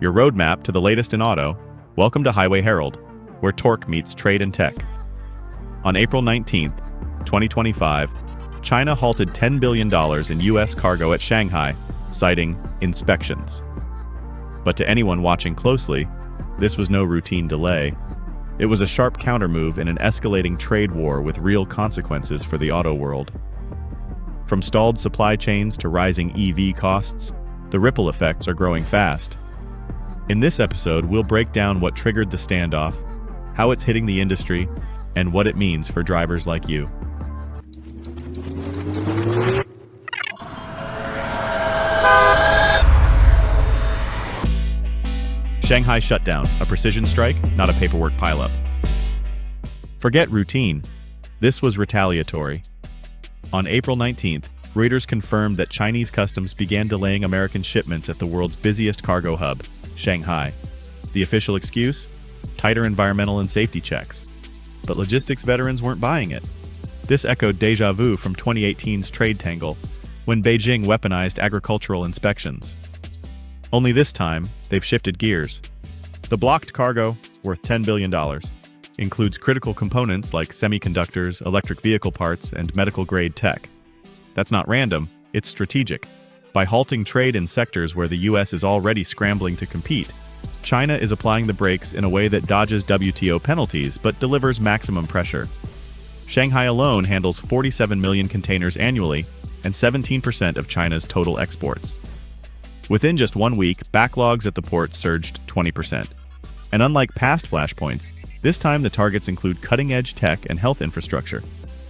your roadmap to the latest in auto. Welcome to Highway Herald, where torque meets trade and tech. On April 19, 2025, China halted $10 billion in U.S. cargo at Shanghai, citing inspections. But to anyone watching closely, this was no routine delay. It was a sharp countermove in an escalating trade war with real consequences for the auto world. From stalled supply chains to rising EV costs, the ripple effects are growing fast. In this episode, we'll break down what triggered the standoff, how it's hitting the industry, and what it means for drivers like you. Shanghai shutdown, a precision strike, not a paperwork pileup. Forget routine. This was retaliatory. On April 19th, Reuters confirmed that Chinese customs began delaying American shipments at the world's busiest cargo hub, Shanghai. The official excuse? Tighter environmental and safety checks. But logistics veterans weren't buying it. This echoed déjà vu from 2018's trade tangle, when Beijing weaponized agricultural inspections. Only this time, they've shifted gears. The blocked cargo, worth $10 billion, includes critical components like semiconductors, electric vehicle parts, and medical-grade tech. That's not random, it's strategic. By halting trade in sectors where the U.S. is already scrambling to compete, China is applying the brakes in a way that dodges WTO penalties but delivers maximum pressure. Shanghai alone handles 47 million containers annually and 17% of China's total exports. Within just 1 week, backlogs at the port surged 20%. And unlike past flashpoints, this time the targets include cutting-edge tech and health infrastructure.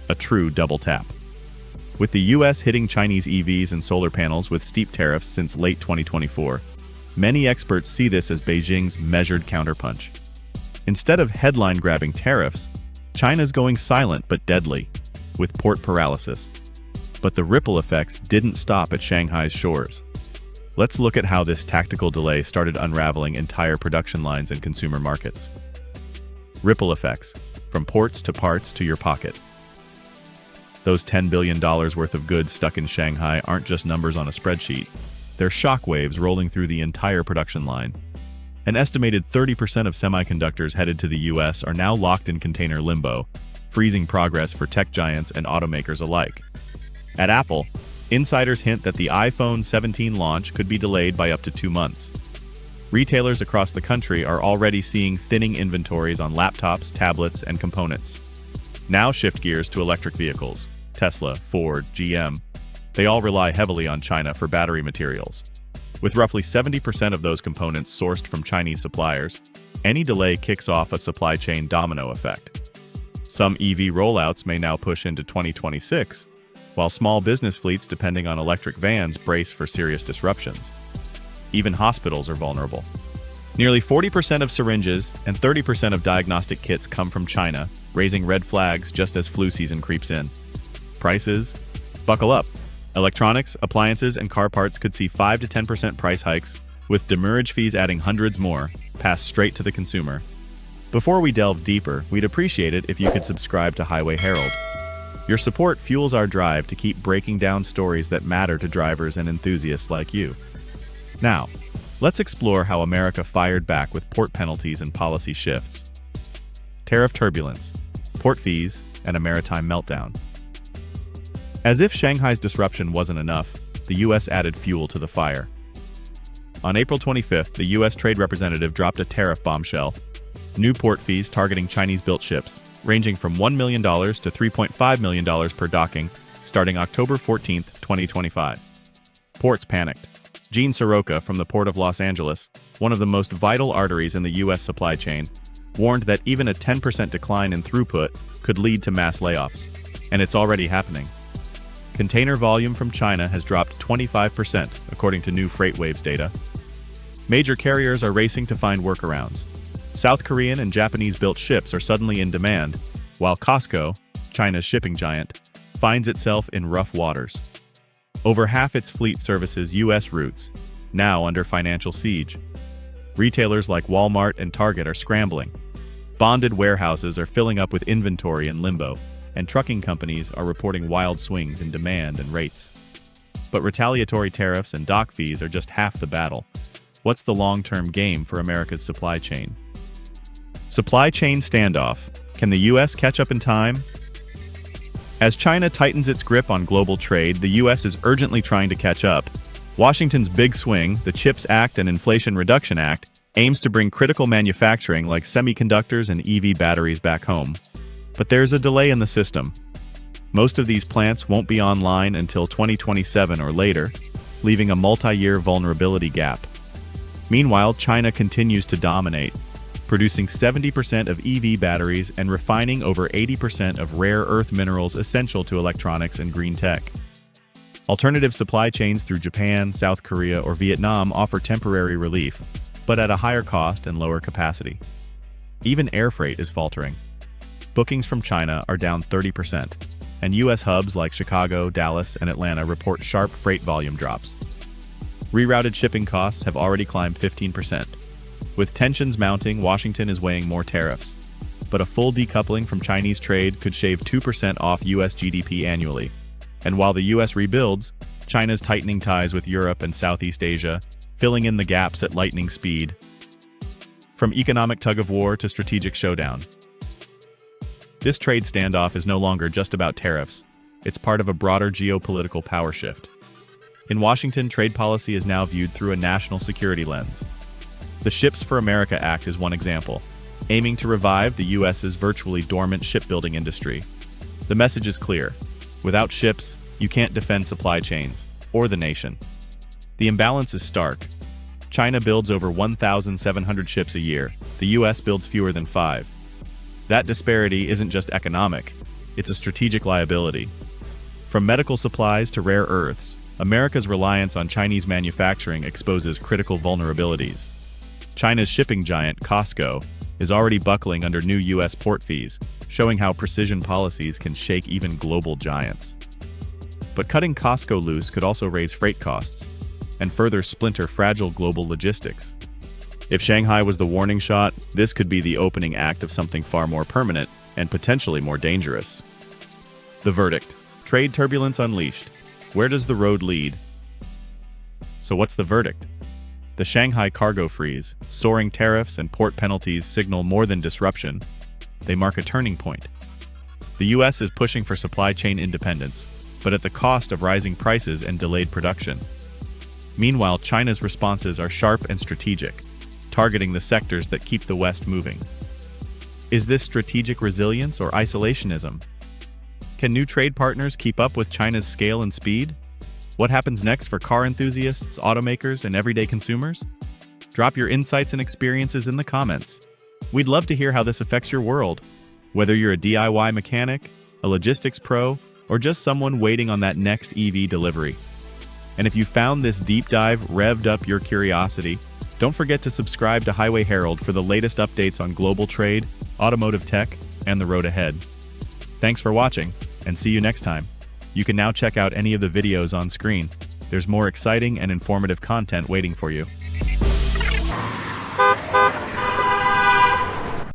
A true double tap. With the U.S. hitting Chinese EVs and solar panels with steep tariffs since late 2024, many experts see this as Beijing's measured counterpunch. Instead of headline-grabbing tariffs, China's going silent but deadly, with port paralysis. But the ripple effects didn't stop at Shanghai's shores. Let's look at how this tactical delay started unraveling entire production lines and consumer markets. Ripple effects, from ports to parts to your pocket. Those $10 billion worth of goods stuck in Shanghai aren't just numbers on a spreadsheet. They're shockwaves rolling through the entire production line. An estimated 30% of semiconductors headed to the U.S. are now locked in container limbo, freezing progress for tech giants and automakers alike. At Apple, insiders hint that the iPhone 17 launch could be delayed by up to 2 months. Retailers across the country are already seeing thinning inventories on laptops, tablets, and components. Now shift gears to electric vehicles. Tesla, Ford, GM. They all rely heavily on China for battery materials. With roughly 70% of those components sourced from Chinese suppliers, any delay kicks off a supply chain domino effect. Some EV rollouts may now push into 2026, while small business fleets depending on electric vans brace for serious disruptions. Even hospitals are vulnerable. Nearly 40% of syringes and 30% of diagnostic kits come from China, raising red flags just as flu season creeps in. Prices? Buckle up. Electronics, appliances, and car parts could see 5 to 10% price hikes, with demurrage fees adding hundreds more, passed straight to the consumer. Before we delve deeper, we'd appreciate it if you could subscribe to Highway Herald. Your support fuels our drive to keep breaking down stories that matter to drivers and enthusiasts like you. Now, let's explore how America fired back with port penalties and policy shifts. Tariff turbulence, port fees, and a maritime meltdown. As if Shanghai's disruption wasn't enough, the U.S. added fuel to the fire. On April 25th, the U.S. Trade Representative dropped a tariff bombshell. New port fees targeting Chinese-built ships, ranging from $1 million to $3.5 million per docking, starting October 14th, 2025. Ports panicked. Gene Soroka from the Port of Los Angeles, one of the most vital arteries in the U.S. supply chain, warned that even a 10% decline in throughput could lead to mass layoffs. And it's already happening. Container volume from China has dropped 25%, according to new FreightWaves data. Major carriers are racing to find workarounds. South Korean and Japanese-built ships are suddenly in demand, while COSCO, China's shipping giant, finds itself in rough waters. Over half its fleet services U.S. routes, now under financial siege. Retailers like Walmart and Target are scrambling. Bonded warehouses are filling up with inventory in limbo, and trucking companies are reporting wild swings in demand and rates. But retaliatory tariffs and dock fees are just half the battle. What's the long-term game for America's supply chain? Supply chain standoff. Can the U.S. catch up in time? As China tightens its grip on global trade, the U.S. is urgently trying to catch up. Washington's big swing, the CHIPS Act and Inflation Reduction Act, aims to bring critical manufacturing like semiconductors and EV batteries back home. But there's a delay in the system. Most of these plants won't be online until 2027 or later, leaving a multi-year vulnerability gap. Meanwhile, China continues to dominate, producing 70% of EV batteries and refining over 80% of rare earth minerals essential to electronics and green tech. Alternative supply chains through Japan, South Korea, or Vietnam offer temporary relief, but at a higher cost and lower capacity. Even air freight is faltering. Bookings from China are down 30%, and U.S. hubs like Chicago, Dallas, and Atlanta report sharp freight volume drops. Rerouted shipping costs have already climbed 15%. With tensions mounting, Washington is weighing more tariffs, but a full decoupling from Chinese trade could shave 2% off U.S. GDP annually. And while the U.S. rebuilds, China's tightening ties with Europe and Southeast Asia, filling in the gaps at lightning speed. From economic tug-of-war to strategic showdown. This trade standoff is no longer just about tariffs. It's part of a broader geopolitical power shift. In Washington, trade policy is now viewed through a national security lens. The Ships for America Act is one example, aiming to revive the U.S.'s virtually dormant shipbuilding industry. The message is clear. Without ships, you can't defend supply chains, or the nation. The imbalance is stark. China builds over 1,700 ships a year. The U.S. builds fewer than 5. That disparity isn't just economic, it's a strategic liability. From medical supplies to rare earths, America's reliance on Chinese manufacturing exposes critical vulnerabilities. China's shipping giant, Costco, is already buckling under new U.S. port fees, showing how precision policies can shake even global giants. But cutting Costco loose could also raise freight costs and further splinter fragile global logistics. If Shanghai was the warning shot, this could be the opening act of something far more permanent and potentially more dangerous. The verdict: trade turbulence unleashed. Where does the road lead? So what's the verdict? The Shanghai cargo freeze, soaring tariffs, and port penalties signal more than disruption. They mark a turning point. The U.S. is pushing for supply chain independence, but at the cost of rising prices and delayed production. Meanwhile, China's responses are sharp and strategic, targeting the sectors that keep the West moving. Is this strategic resilience or isolationism? Can new trade partners keep up with China's scale and speed? What happens next for car enthusiasts, automakers, and everyday consumers? Drop your insights and experiences in the comments. We'd love to hear how this affects your world, whether you're a DIY mechanic, a logistics pro, or just someone waiting on that next EV delivery. And if you found this deep dive revved up your curiosity, don't forget to subscribe to Highway Herald for the latest updates on global trade, automotive tech, and the road ahead. Thanks for watching, and see you next time. You can now check out any of the videos on screen. There's more exciting and informative content waiting for you.